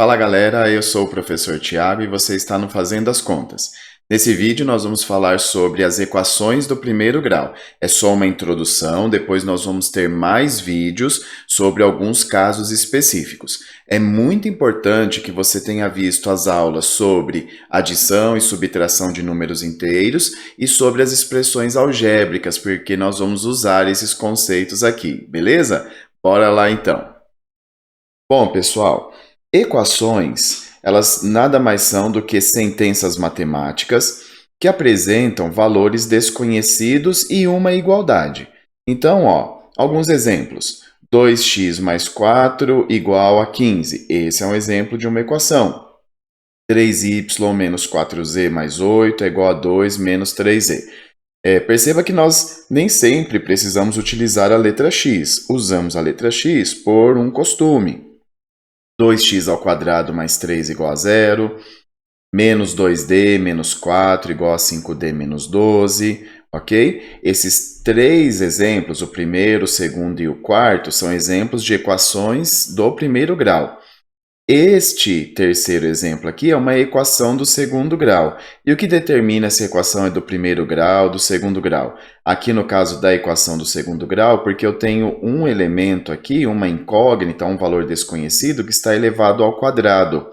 Fala galera, eu sou o professor Tiago e você está no Fazendo as Contas. Nesse vídeo nós vamos falar sobre as equações do primeiro grau. É só uma introdução, depois nós vamos ter mais vídeos sobre alguns casos específicos. É muito importante que você tenha visto as aulas sobre adição e subtração de números inteiros e sobre as expressões algébricas, porque nós vamos usar esses conceitos aqui, beleza? Bora lá então. Bom, pessoal, equações, elas nada mais são do que sentenças matemáticas que apresentam valores desconhecidos e uma igualdade. Então, alguns exemplos. 2x mais 4 igual a 15. Esse é um exemplo de uma equação. 3y menos 4z mais 8 é igual a 2 menos 3z. Perceba que nós nem sempre precisamos utilizar a letra x. Usamos a letra x por um costume. 2x ao quadrado mais 3 igual a 0, menos 2d menos 4 igual a 5d menos 12, ok? Esses três exemplos, o primeiro, o segundo e o quarto, são exemplos de equações do primeiro grau. Este terceiro exemplo aqui é uma equação do segundo grau. E o que determina se a equação é do primeiro grau ou do segundo grau? Aqui no caso da equação do segundo grau, porque eu tenho um elemento aqui, uma incógnita, um valor desconhecido, que está elevado ao quadrado.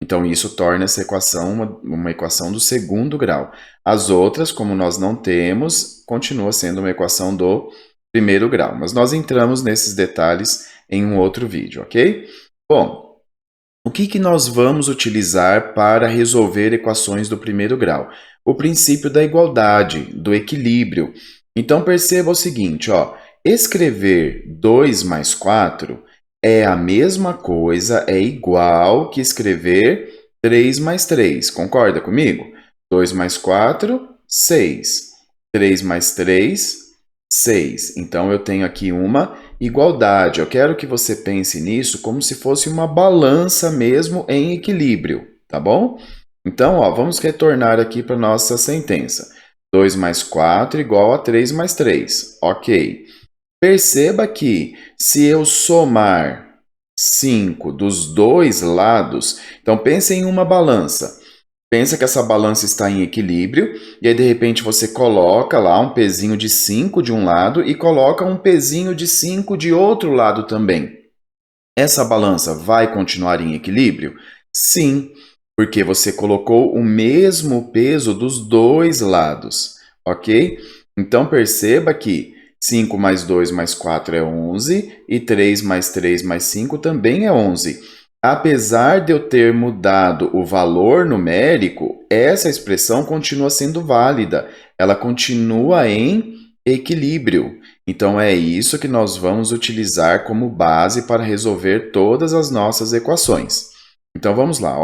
Então, isso torna essa equação uma equação do segundo grau. As outras, como nós não temos, continua sendo uma equação do primeiro grau. Mas nós entramos nesses detalhes em um outro vídeo, ok? Bom, o que nós vamos utilizar para resolver equações do primeiro grau? O princípio da igualdade, do equilíbrio. Então, perceba o seguinte, escrever 2 mais 4 é a mesma coisa, é igual que escrever 3 mais 3. Concorda comigo? 2 mais 4, 6. 3 mais 3, 6. Então, eu tenho aqui uma igualdade. Eu quero que você pense nisso como se fosse uma balança mesmo em equilíbrio, tá bom? Então, vamos retornar aqui para a nossa sentença. 2 mais 4 igual a 3 mais 3. Ok. Perceba que se eu somar 5 dos dois lados, então pense em uma balança. Pensa que essa balança está em equilíbrio, e aí de repente você coloca lá um pezinho de 5 de um lado e coloca um pezinho de 5 de outro lado também. Essa balança vai continuar em equilíbrio? Sim, porque você colocou o mesmo peso dos dois lados, ok? Então perceba que 5 mais 2 mais 4 é 11 e 3 mais 3 mais 5 também é 11. Apesar de eu ter mudado o valor numérico, essa expressão continua sendo válida. Ela continua em equilíbrio. Então, é isso que nós vamos utilizar como base para resolver todas as nossas equações. Então, vamos lá.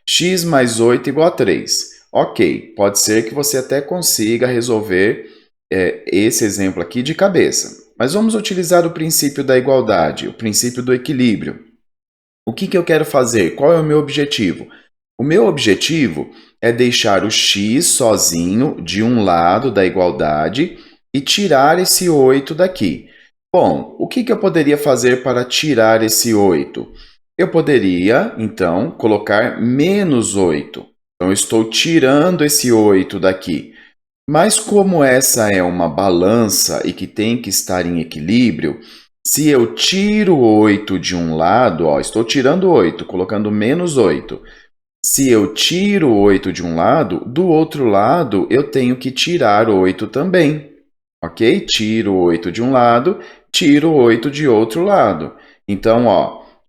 X mais 8 igual a 3. Ok, pode ser que você até consiga resolver esse exemplo aqui de cabeça. Mas vamos utilizar o princípio da igualdade, o princípio do equilíbrio. O que eu quero fazer? Qual é o meu objetivo? O meu objetivo é deixar o x sozinho de um lado da igualdade e tirar esse 8 daqui. Bom, o que eu poderia fazer para tirar esse 8? Eu poderia, então, colocar menos 8. Então, eu estou tirando esse 8 daqui. Mas como essa é uma balança e que tem que estar em equilíbrio, se eu tiro 8 de um lado, estou tirando 8, colocando menos 8. Se eu tiro 8 de um lado, do outro lado eu tenho que tirar 8 também. Ok? Tiro 8 de um lado, tiro 8 de outro lado. Então,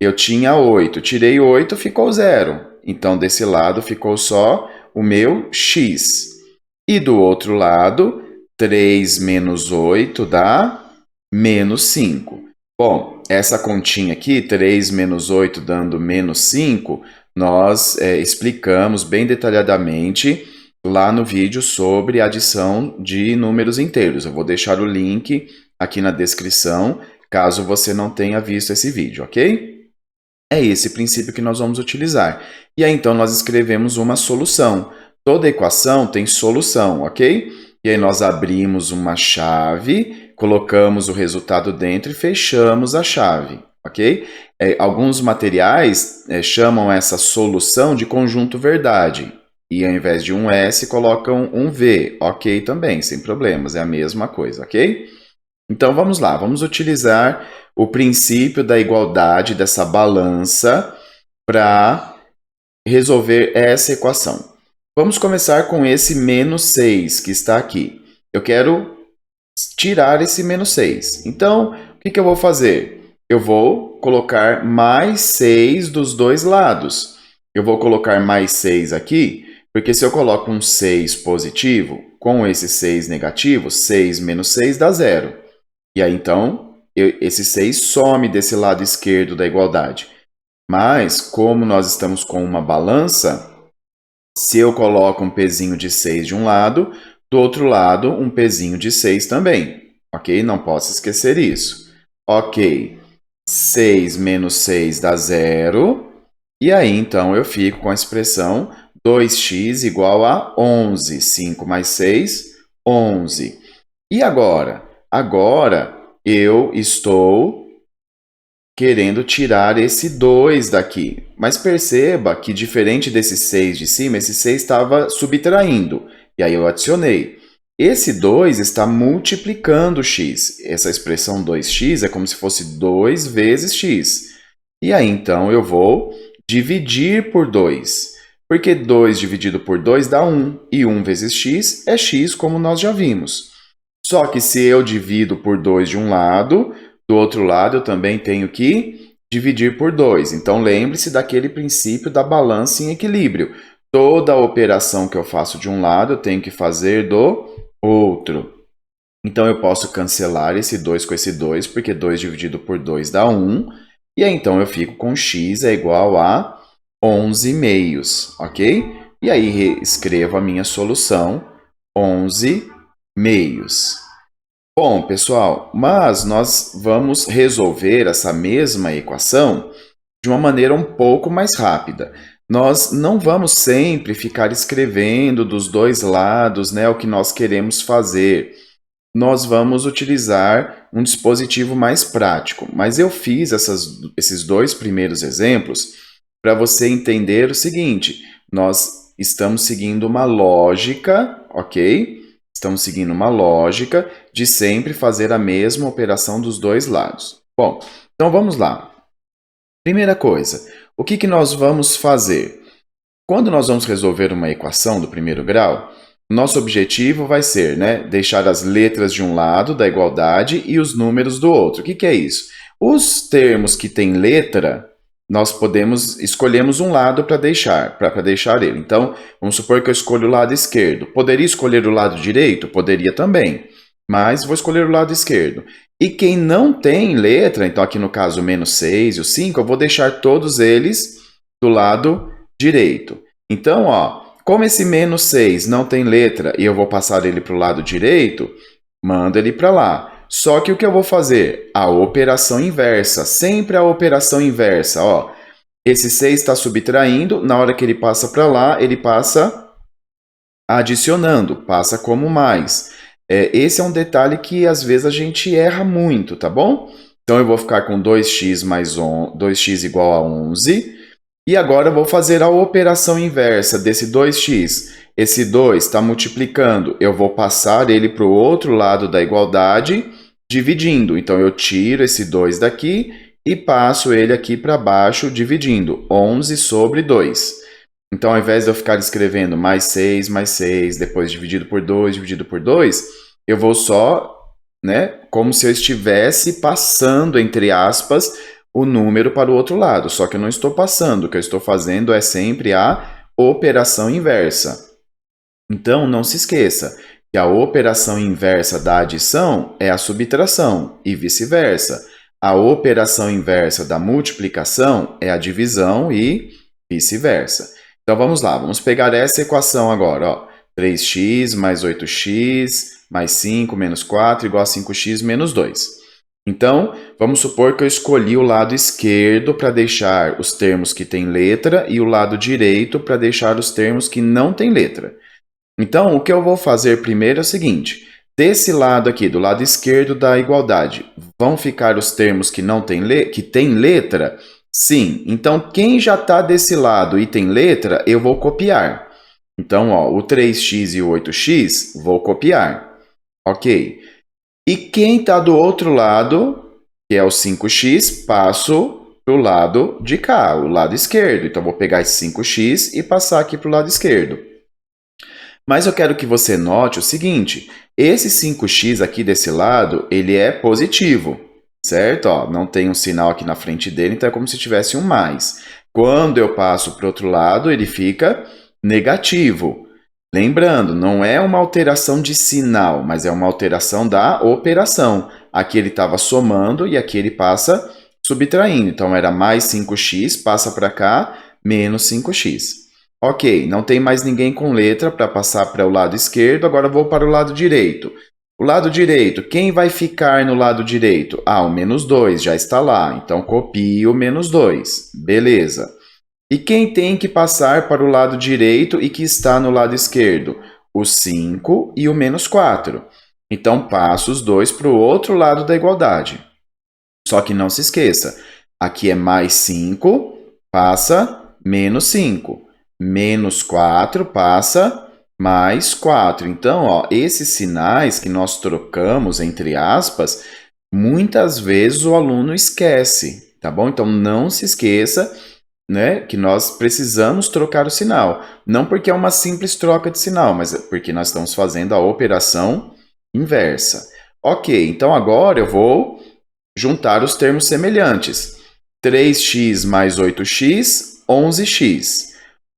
eu tinha 8, tirei 8, ficou 0. Então, desse lado ficou só o meu x. E do outro lado, 3 menos 8 dá menos 5. Bom, essa continha aqui, 3 menos 8 dando menos 5, nós explicamos bem detalhadamente lá no vídeo sobre adição de números inteiros. Eu vou deixar o link aqui na descrição, caso você não tenha visto esse vídeo, ok? É esse princípio que nós vamos utilizar. E aí, então, nós escrevemos uma solução. Toda equação tem solução, ok? E aí, nós abrimos uma chave, colocamos o resultado dentro e fechamos a chave, ok? Alguns materiais chamam essa solução de conjunto verdade. E ao invés de um S, colocam um V. Ok também, sem problemas, é a mesma coisa, ok? Então vamos lá, vamos utilizar o princípio da igualdade dessa balança para resolver essa equação. Vamos começar com esse menos 6 que está aqui. Eu quero tirar esse menos 6. Então, o que eu vou fazer? Eu vou colocar mais 6 dos dois lados. Eu vou colocar mais 6 aqui, porque se eu coloco um 6 positivo, com esse 6 negativo, 6 menos 6 dá 0. E aí, então, esse 6 some desse lado esquerdo da igualdade. Mas, como nós estamos com uma balança, se eu coloco um pezinho de 6 de um lado, do outro lado, um pezinho de 6 também. Ok? Não posso esquecer isso. Ok. 6 menos 6 dá 0. E aí, então, eu fico com a expressão 2x igual a 11. 5 mais 6, 11. E agora? Agora, eu estou querendo tirar esse 2 daqui. Mas perceba que, diferente desse 6 de cima, esse 6 estava subtraindo. E aí eu adicionei. Esse 2 está multiplicando x. Essa expressão 2x é como se fosse 2 vezes x. E aí, então, eu vou dividir por 2. Porque 2 dividido por 2 dá 1. E 1 vezes x é x, como nós já vimos. Só que se eu divido por 2 de um lado, do outro lado eu também tenho que dividir por 2. Então, lembre-se daquele princípio da balança em equilíbrio. Toda operação que eu faço de um lado, eu tenho que fazer do outro. Então, eu posso cancelar esse 2 com esse 2, porque 2 dividido por 2 dá 1. E aí, então, eu fico com x é igual a 11 meios, ok? E aí, escrevo a minha solução, 11 meios. Bom, pessoal, mas nós vamos resolver essa mesma equação de uma maneira um pouco mais rápida. Nós não vamos sempre ficar escrevendo dos dois lados, né, o que nós queremos fazer. Nós vamos utilizar um dispositivo mais prático. Mas eu fiz esses dois primeiros exemplos para você entender o seguinte: nós estamos seguindo uma lógica, ok? Estamos seguindo uma lógica de sempre fazer a mesma operação dos dois lados. Bom, então vamos lá. Primeira coisa, o que nós vamos fazer? Quando nós vamos resolver uma equação do primeiro grau, nosso objetivo vai ser, deixar as letras de um lado da igualdade e os números do outro. O que é isso? Os termos que têm letra, nós escolhemos um lado para deixar ele. Então, vamos supor que eu escolho o lado esquerdo. Poderia escolher o lado direito? Poderia também, mas vou escolher o lado esquerdo. E quem não tem letra, então aqui no caso o menos 6 e o 5, eu vou deixar todos eles do lado direito. Então, como esse menos 6 não tem letra e eu vou passar ele para o lado direito, mando ele para lá. Só que o que eu vou fazer? A operação inversa, sempre a operação inversa. Esse 6 está subtraindo, na hora que ele passa para lá, ele passa adicionando, passa como mais. Esse é um detalhe que às vezes a gente erra muito, tá bom? Então eu vou ficar com 2x mais 2x igual a 11. E agora eu vou fazer a operação inversa desse 2x. Esse 2 está multiplicando, eu vou passar ele para o outro lado da igualdade, dividindo. Então, eu tiro esse 2 daqui e passo ele aqui para baixo, dividindo. 11 sobre 2. Então, ao invés de eu ficar escrevendo mais 6, depois dividido por 2, eu vou só, como se eu estivesse passando, entre aspas, o número para o outro lado. Só que eu não estou passando, o que eu estou fazendo é sempre a operação inversa. Então, não se esqueça que a operação inversa da adição é a subtração e vice-versa. A operação inversa da multiplicação é a divisão e vice-versa. Então, vamos lá. Vamos pegar essa equação agora. 3x mais 8x mais 5 menos 4 igual a 5x menos 2. Então, vamos supor que eu escolhi o lado esquerdo para deixar os termos que têm letra e o lado direito para deixar os termos que não têm letra. Então, o que eu vou fazer primeiro é o seguinte: Desse lado aqui, do lado esquerdo da igualdade, vão ficar os termos que não tem que tem letra? Sim. Então, quem já está desse lado e tem letra, eu vou copiar. Então, ó, o 3x e o 8x, vou copiar. Ok. E quem está do outro lado, que é o 5x, passo para o lado de cá, o lado esquerdo. Então, vou pegar esse 5x e passar aqui para o lado esquerdo. Mas eu quero que você note o seguinte, esse 5x aqui desse lado, ele é positivo, certo? Ó, não tem um sinal aqui na frente dele, então é como se tivesse um mais. Quando eu passo para o outro lado, ele fica negativo. Lembrando, não é uma alteração de sinal, mas é uma alteração da operação. Aqui ele estava somando e aqui ele passa subtraindo. Então, era mais 5x, passa para cá, menos 5x. Ok, não tem mais ninguém com letra para passar para o lado esquerdo, agora vou para o lado direito. O lado direito, quem vai ficar no lado direito? Ah, o menos 2 já está lá, então copio o menos 2. Beleza. E quem tem que passar para o lado direito e que está no lado esquerdo? O 5 e o menos 4. Então, passo os dois para o outro lado da igualdade. Só que não se esqueça, aqui é mais 5, passa menos 5. Menos 4 passa mais 4. Então, ó, esses sinais que nós trocamos, entre aspas, muitas vezes o aluno esquece, tá bom? Então, não se esqueça, né, que nós precisamos trocar o sinal. Não porque é uma simples troca de sinal, mas porque nós estamos fazendo a operação inversa. Ok, então agora eu vou juntar os termos semelhantes. 3x mais 8x, 11x.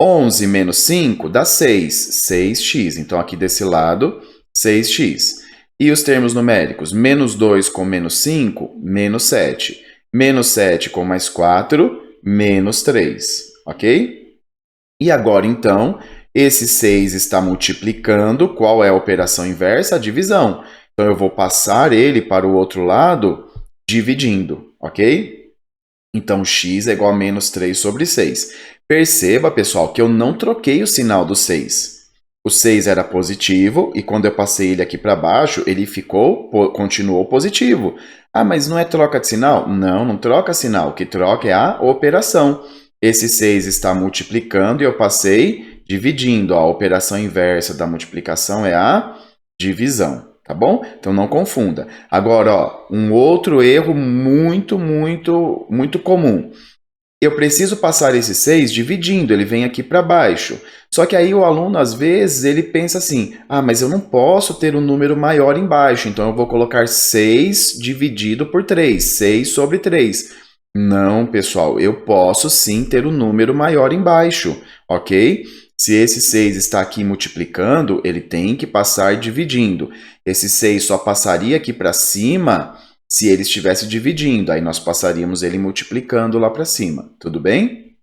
11 menos 5 dá 6, 6x. Então, aqui desse lado, 6x. E os termos numéricos? Menos 2 com menos 5, menos 7. Menos 7 com mais 4, menos 3. Ok? E agora, então, esse 6 está multiplicando. Qual é a operação inversa? A divisão. Então, eu vou passar ele para o outro lado dividindo. Ok? Então, x é igual a menos 3 sobre 6. Perceba, pessoal, que eu não troquei o sinal do 6. O 6 era positivo e quando eu passei ele aqui para baixo, ele continuou positivo. Ah, mas não é troca de sinal? Não, não troca sinal. O que troca é a operação. Esse 6 está multiplicando e eu passei dividindo. A operação inversa da multiplicação é a divisão. Tá bom? Então não confunda. Agora, ó, um outro erro muito comum. Eu preciso passar esse 6 dividindo, ele vem aqui para baixo. Só que aí o aluno, às vezes, ele pensa assim, ah, mas eu não posso ter um número maior embaixo, então eu vou colocar 6 dividido por 3, 6 sobre 3. Não, pessoal, eu posso sim ter um número maior embaixo, ok? Se esse 6 está aqui multiplicando, ele tem que passar dividindo. Esse 6 só passaria aqui para cima se ele estivesse dividindo. Aí nós passaríamos ele multiplicando lá para cima. Tudo bem?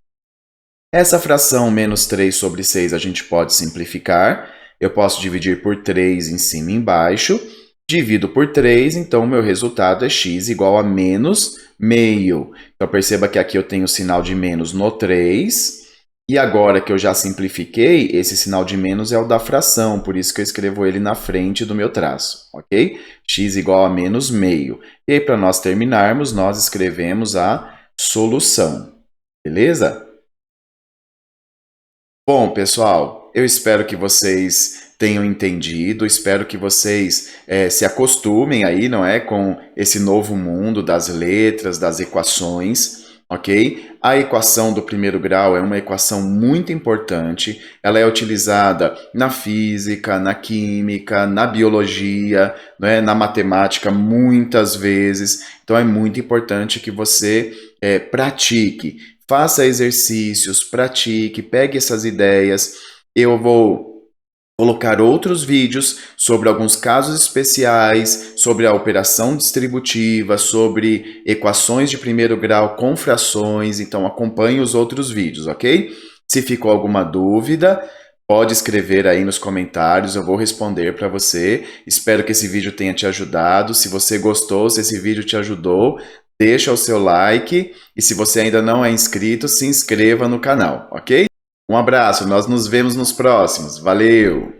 Essa fração menos 3 sobre 6 a gente pode simplificar. Eu posso dividir por 3 em cima e embaixo. Divido por 3, então o meu resultado é x igual a menos meio. Então perceba que aqui eu tenho o sinal de menos no 3. E agora que eu já simplifiquei, esse sinal de menos é o da fração, por isso que eu escrevo ele na frente do meu traço, ok? X igual a menos meio. E aí, para nós terminarmos, nós escrevemos a solução, beleza? Bom, pessoal, eu espero que vocês tenham entendido, espero que vocês se acostumem aí, não é, com esse novo mundo das letras, das equações. Ok? A equação do primeiro grau é uma equação muito importante. Ela é utilizada na física, na química, na biologia, né, na matemática muitas vezes. Então é muito importante que você pratique, faça exercícios, pratique, pegue essas ideias. Eu vou colocar outros vídeos sobre alguns casos especiais, sobre a operação distributiva, sobre equações de primeiro grau com frações, então acompanhe os outros vídeos, ok? Se ficou alguma dúvida, pode escrever aí nos comentários, eu vou responder para você. Espero que esse vídeo tenha te ajudado. Se você gostou, se esse vídeo te ajudou, deixa o seu like e se você ainda não é inscrito, se inscreva no canal, ok? Um abraço, nós nos vemos nos próximos. Valeu!